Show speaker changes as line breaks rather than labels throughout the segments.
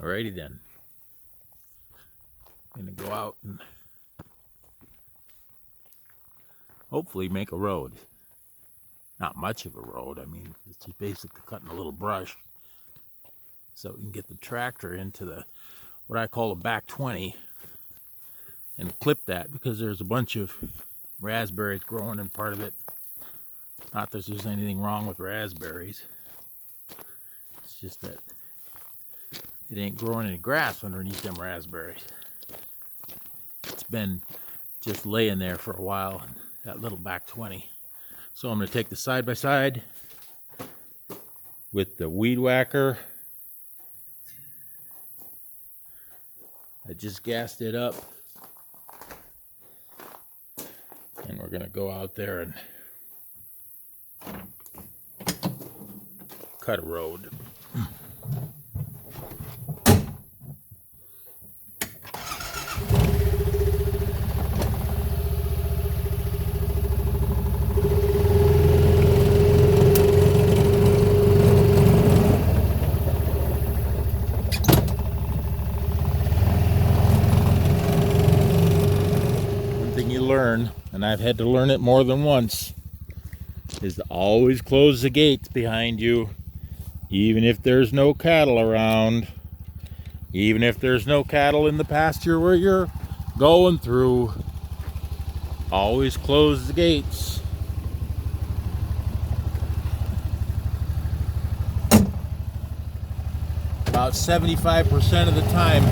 Alrighty then. I'm gonna go out and hopefully make a road. Not much of a road. I mean, it's just basically cutting a little brush so we can get the tractor into the what I call a back 20 and clip that, because there's a bunch of raspberries growing in part of it. Not that there's anything wrong with raspberries. It's just that it ain't growing any grass underneath them raspberries. It's been just laying there for a while, that little back 20. So I'm going to take the side-by-side with the weed whacker. I just gassed it up. And we're going to go out there and cut a road. Learn, and I've had to learn it more than once, is to always close the gates behind you, even if there's no cattle around, even if there's no cattle in the pasture where you're going through. Always close the gates. About 75% of the time,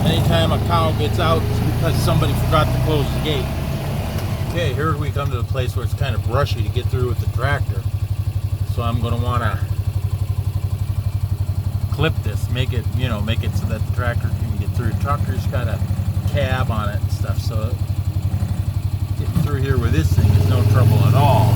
anytime a cow gets out, it's because somebody forgot to close the gate. Okay, here we come to the place where it's kind of brushy to get through with the tractor. So I'm going to want to clip this, make it so that the tractor can get through. The tractor's got a cab on it and stuff, so getting through here with this thing is no trouble at all.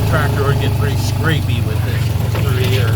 Tractor would get pretty scrapey with this through here.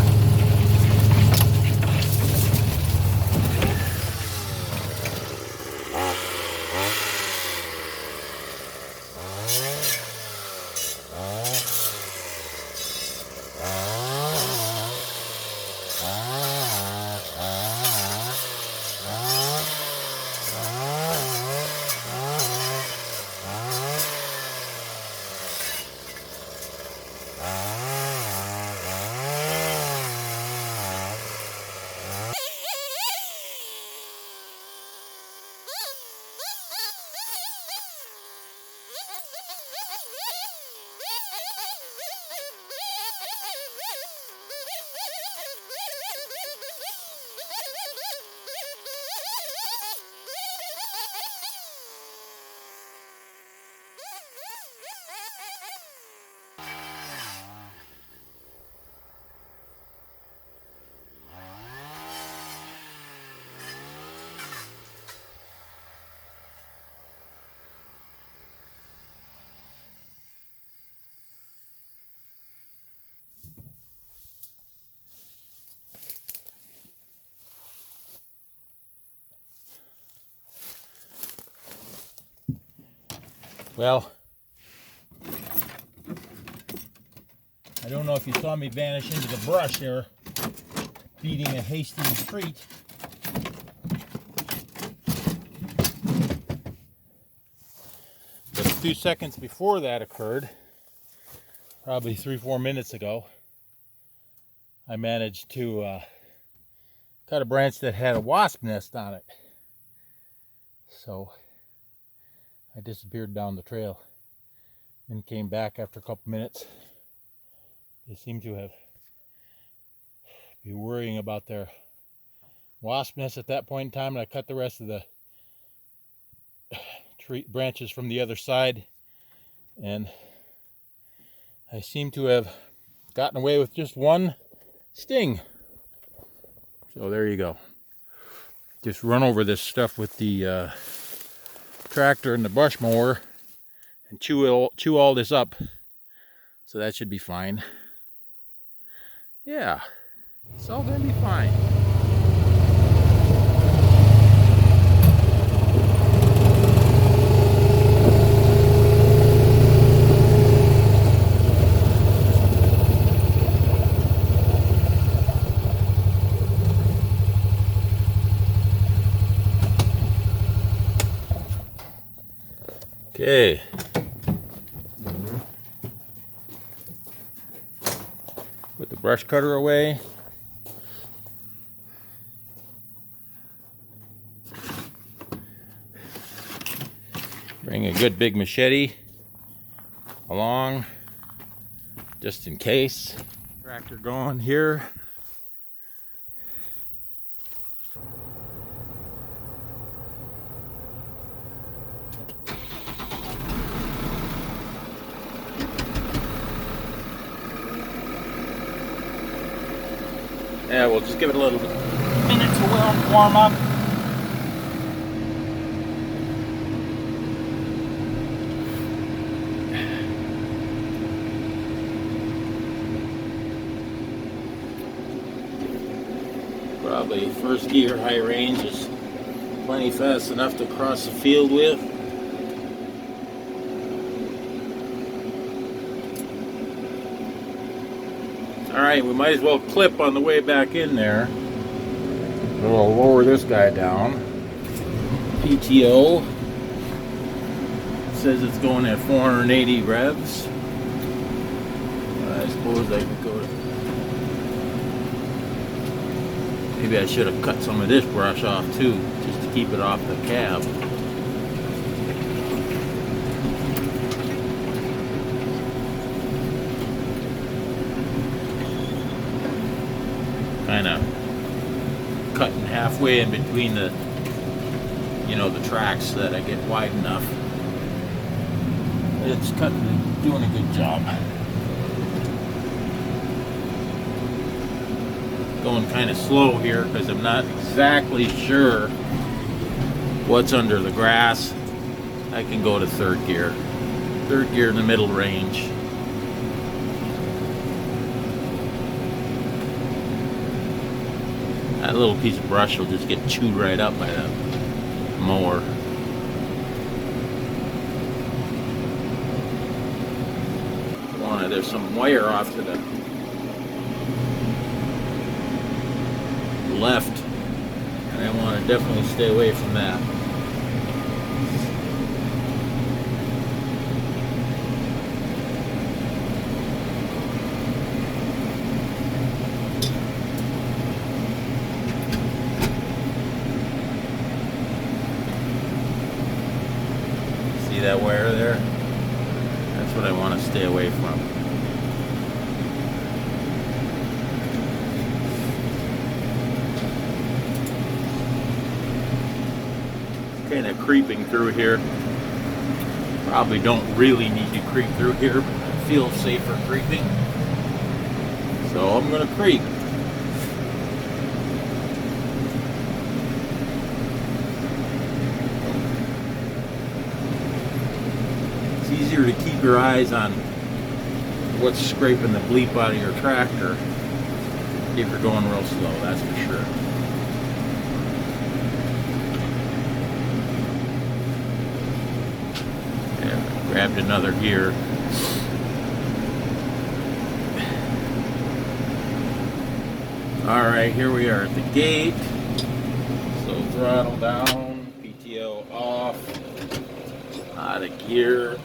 Well, I don't know if you saw me vanish into the brush there, feeding a Hastings treat. But a few seconds before that occurred, probably 3-4 minutes ago, I managed to cut a branch that had a wasp nest on it. So I disappeared down the trail and came back after a couple minutes. They seem to have been worrying about their wasp nest at that point in time, and I cut the rest of the tree branches from the other side, and I seem to have gotten away with just one sting. So there you go. Just run over this stuff with the tractor and the brush mower and chew all this up, so that should be fine. Yeah, it's all gonna be fine. Okay. Put the brush cutter away. Bring a good big machete along, just in case. Tractor going here. Yeah, we'll just give it a little minute to warm up. Probably first gear, high range is plenty fast enough to cross the field with. Alright, we might as well clip on the way back in there. So we'll lower this guy down. PTO says it's going at 480 revs. I suppose I could go to... Maybe I should have cut some of this brush off too, just to keep it off the cab. Kind of cutting halfway in between the, the tracks so that I get wide enough. It's doing a good job. Going kind of slow here because I'm not exactly sure what's under the grass. I can go to third gear in the middle range. That little piece of brush will just get chewed right up by the mower. There's some wire off to the left, and I want to definitely stay away from that. See that wire there? That's what I want to stay away from. Kind of creeping through here. Probably don't really need to creep through here, but I feel safer creeping. So I'm gonna creep. It's easier to keep your eyes on what's scraping the bleep out of your tractor if you're going real slow, that's for sure. Grabbed another gear. Alright, here we are at the gate. So throttle down, PTO off, out of gear.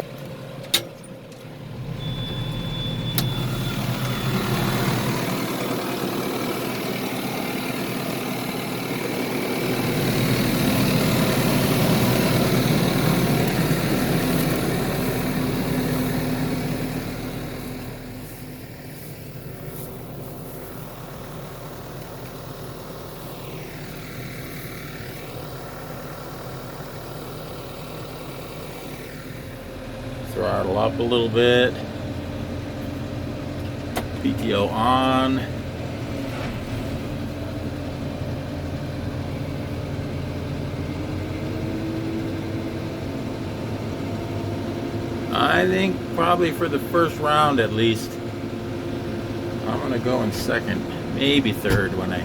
Throttle up a little bit. PTO on. I think probably for the first round at least, I'm gonna go in second, maybe third when I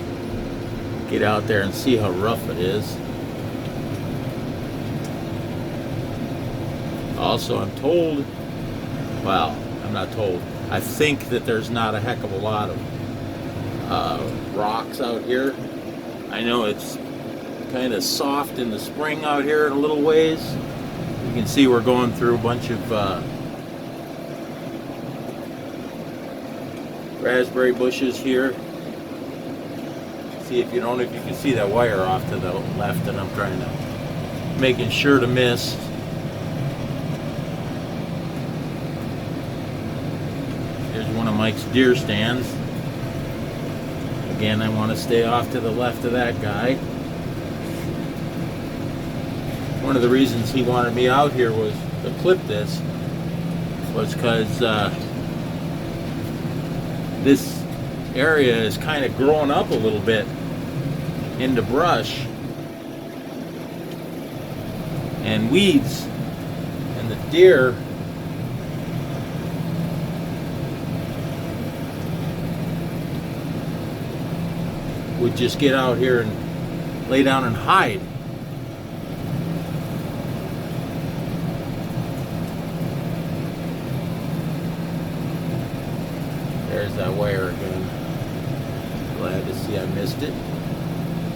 get out there and see how rough it is. Also, I'm told, well, I'm not told, I think that there's not a heck of a lot of rocks out here. I know it's kind of soft in the spring out here in a little ways, You can see we're going through a bunch of raspberry bushes here. See if you don't, if you can see that wire off to the left, and I'm trying to making sure to miss. Here's one of Mike's deer stands. Again, I want to stay off to the left of that guy. One of the reasons he wanted me out here was to clip this was because this area is kind of growing up a little bit into brush and weeds, and the deer would just get out here and lay down and hide. There's that wire again. Glad to see I missed it.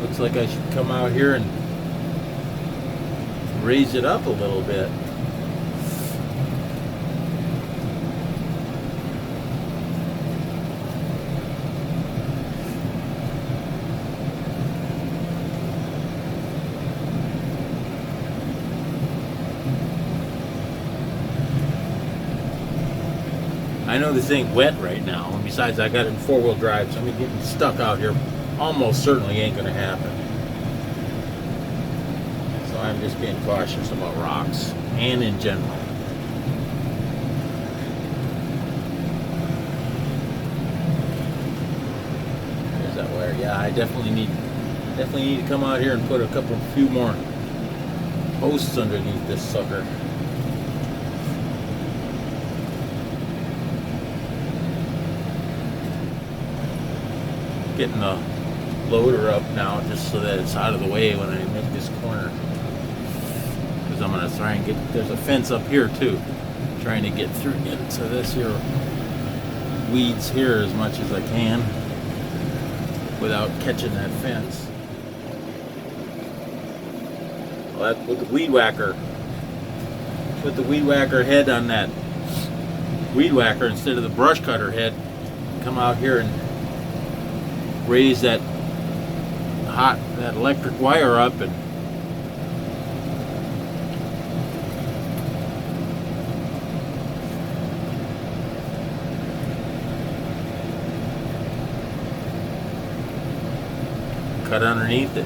Looks like I should come out here and raise it up a little bit. I know this ain't wet right now, and besides I got it in four-wheel drive, so I'm getting stuck out here almost certainly ain't gonna happen. So I'm just being cautious about rocks and in general. There's that wire. Yeah, I definitely need to come out here and put a few more posts underneath this sucker. Getting the loader up now just so that it's out of the way when I make this corner, because I'm going to try and get, there's a fence up here too, trying to get through into this here weeds here as much as I can without catching that fence. Well, that, with the weed whacker, put the weed whacker head on that weed whacker instead of the brush cutter head, come out here and raise that electric wire up and cut underneath it.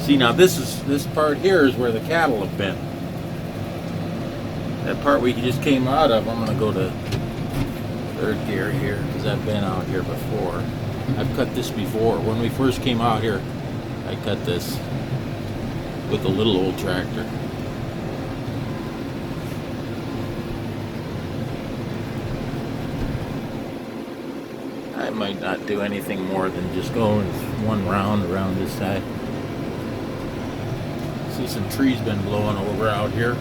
See, now this part here is where the cattle have been. That part we just came out of, I'm gonna go to third gear here because I've been out here before. I've cut this before. When we first came out here, I cut this with a little old tractor. I might not do anything more than just go one round around this side. See some trees been blowing over out here.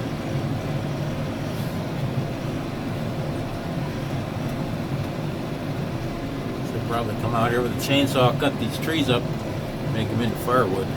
Probably come out here with a chainsaw, cut these trees up, make them into firewood.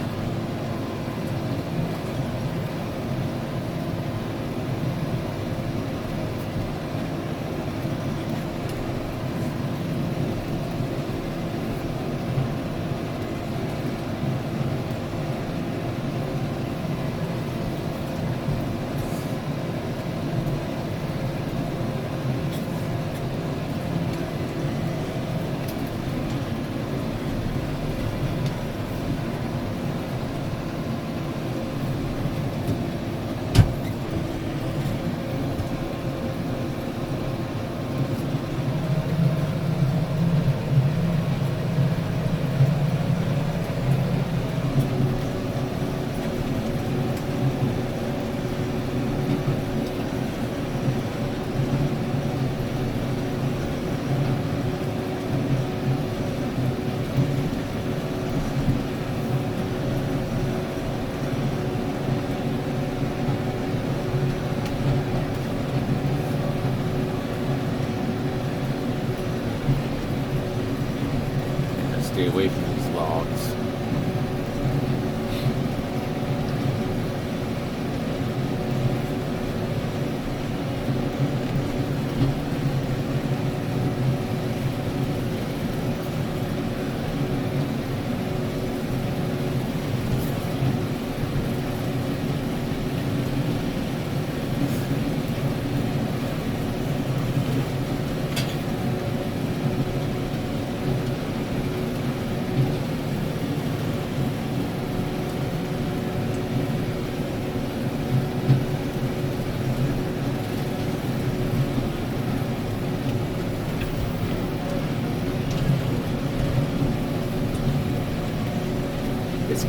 Stay away from these logs.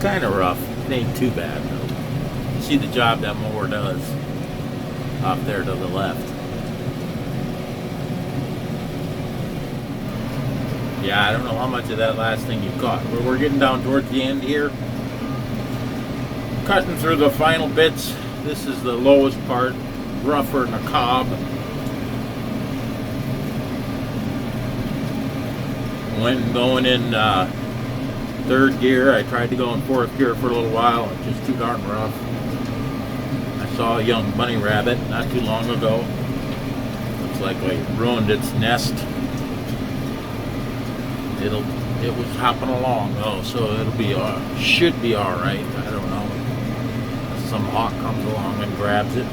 kind of rough. It ain't too bad though. You see the job that mower does off there to the left. Yeah, I don't know how much of that last thing you caught, but we're getting down towards the end here. Cutting through the final bits. This is the lowest part, rougher than a cob. Went going in third gear. I tried to go in fourth gear for a little while. It's just too darn rough. I saw a young bunny rabbit not too long ago. Looks like I ruined its nest. It was hopping along though, so it'll be should be all right. I don't know. Some hawk comes along and grabs it.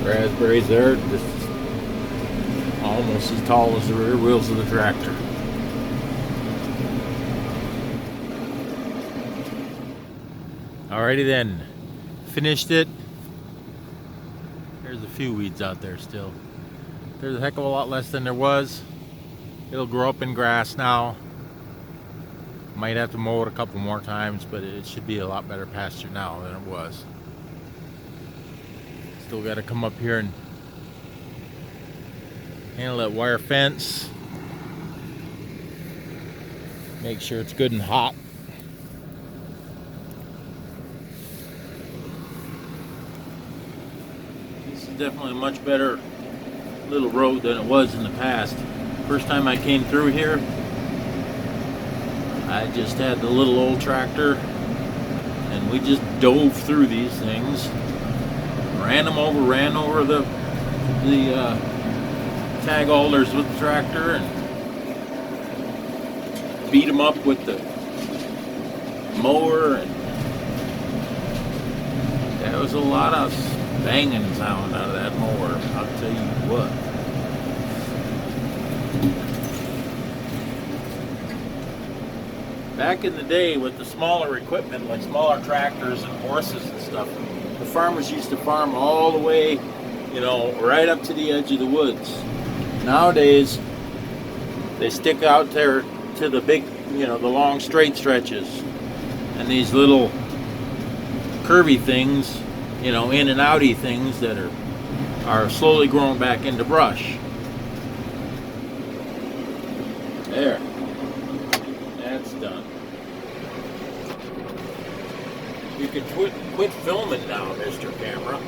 Raspberries there, just almost as tall as the rear wheels of the tractor. Alrighty then, finished it. There's a few weeds out there still. There's a heck of a lot less than there was. It'll grow up in grass now. Might have to mow it a couple more times, but it should be a lot better pasture now than it was. Still got to come up here and handle that wire fence. Make sure it's good and hot. This is definitely a much better little road than it was in the past. First time I came through here, I just had the little old tractor and we just dove through these things. Ran over the tag alders with the tractor and beat them up with the mower, and there was a lot of banging sound out of that mower, I'll tell you what. Back in the day with the smaller equipment, like smaller tractors and horses and stuff, the farmers used to farm all the way, you know, right up to the edge of the woods. Nowadays, they stick out there to the big, you know, the long straight stretches, and these little curvy things, you know, in and outy things that are slowly growing back into brush. There, that's done. You can quit filming now, Mr. Camera.